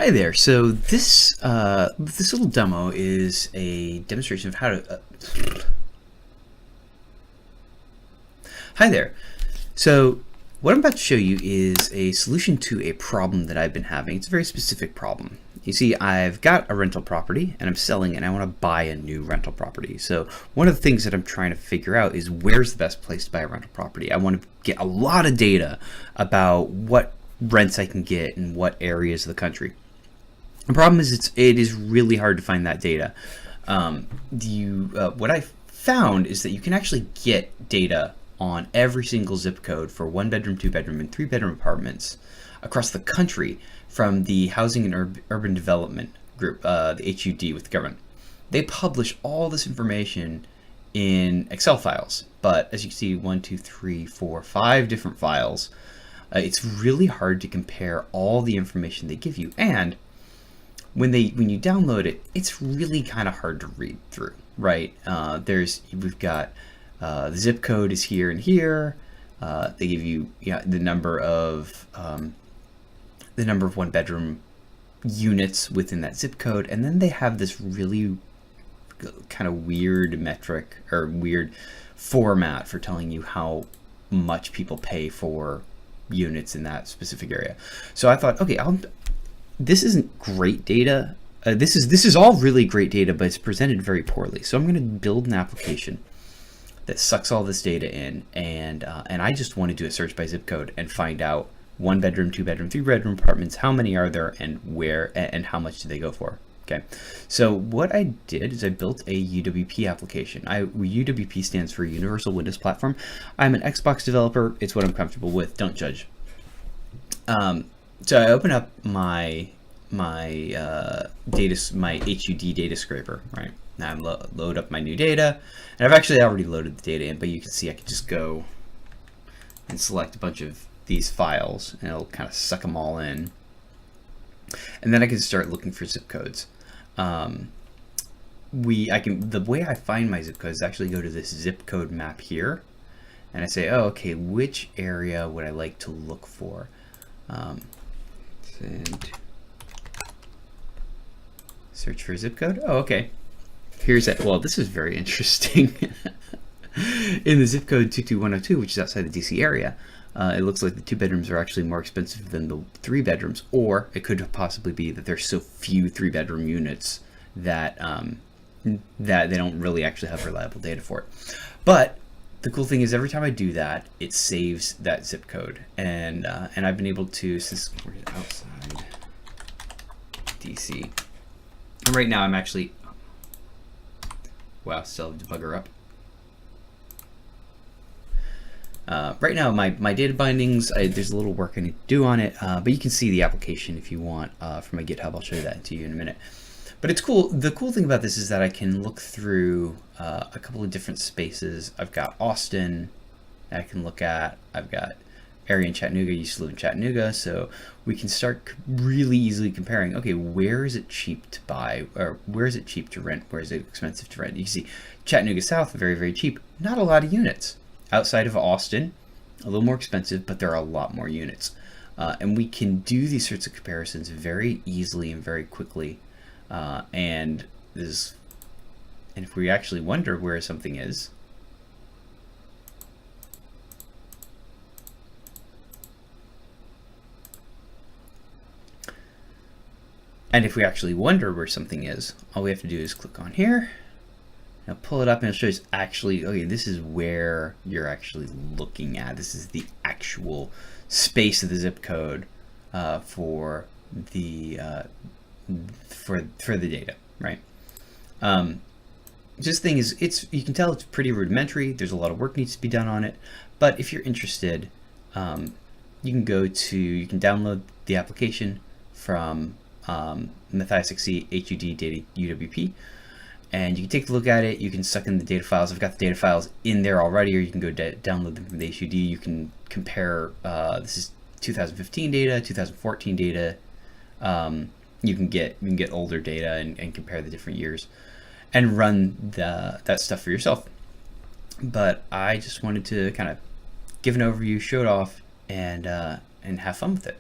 Hi there. So this little demo is a demonstration of how to. Hi there. So what I'm about to show you is a solution to a problem that I've been having. It's a very specific problem. You see, I've got a rental property and I'm selling it and I want to buy a new rental property. So one of the things that I'm trying to figure out is where's the best place to buy a rental property. I want to get a lot of data about what rents I can get in what areas of the country. The problem is it is really hard to find that data. What I found is that you can actually get data on every single zip code for 1-bedroom, 2-bedroom, and 3-bedroom apartments across the country from the Housing and Urban Development Group, the HUD with the government. They publish all this information in Excel files, but as you can see, 1, 2, 3, 4, 5 different files. It's really hard to compare all the information they give you, and when you download it, it's really kind of hard to read through, right? We've got the zip code is here and here. They give you the number of 1-bedroom units within that zip code, and then they have this really kind of weird metric or weird format for telling you how much people pay for units in that specific area. So I thought, okay, this isn't great data. This is all really great data, but it's presented very poorly. So I'm going to build an application that sucks all this data in, and I just want to do a search by zip code and find out 1-bedroom, 2-bedroom, 3-bedroom apartments, how many are there, and where, and how much do they go for. Okay, so what I did is I built a UWP application. UWP stands for Universal Windows Platform. I'm an Xbox developer. It's what I'm comfortable with. Don't judge. So I open up my HUD data scraper, right? Now I'm load up my new data, and I've actually already loaded the data in, but you can see I can just go and select a bunch of these files, and it'll kind of suck them all in, and then I can start looking for zip codes. The way I find my zip codes is actually go to this zip code map here, and I say, oh, okay, which area would I like to look for? Search for zip code. Oh, okay. Here's that. Well, this is very interesting. In the zip code 22102, which is outside the DC area, it looks like the 2 bedrooms are actually more expensive than the 3 bedrooms, or it could possibly be that there's so few 3-bedroom units that that they don't really actually have reliable data for it. But the cool thing is, every time I do that, it saves that zip code, and I've been able to, since we're outside DC, and right now I'm actually, wow, still have debugger up. Right now my data bindings, there's a little work I need to do on it, but you can see the application if you want from my GitHub. I'll show you that to you in a minute. But it's cool. The cool thing about this is that I can look through a couple of different spaces. I've got Austin I can look at. I've got area in Chattanooga. I used to live in Chattanooga, so we can start really easily comparing, okay, where is it cheap to buy, or where is it cheap to rent, where is it expensive to rent. You can see Chattanooga South, very, very cheap. Not a lot of units. Outside of Austin, a little more expensive, but there are a lot more units. And we can do these sorts of comparisons very easily and very quickly. And if we actually wonder where something is, all we have to do is click on here. Now pull it up and it'll show us actually, okay, this is where you're actually looking at. This is the actual space of the zip code for the data, right? This thing is, you can tell it's pretty rudimentary. There's a lot of work needs to be done on it, but if you're interested, you can download the application from Matthias XC HUD Data UWP, and you can take a look at it. You can suck in the data files. I've got the data files in there already, or you can go download them from the HUD. You can compare, this is 2015 data, 2014 data. You can get older data and compare the different years and run that stuff for yourself. But I just wanted to kind of give an overview, show it off, and have fun with it.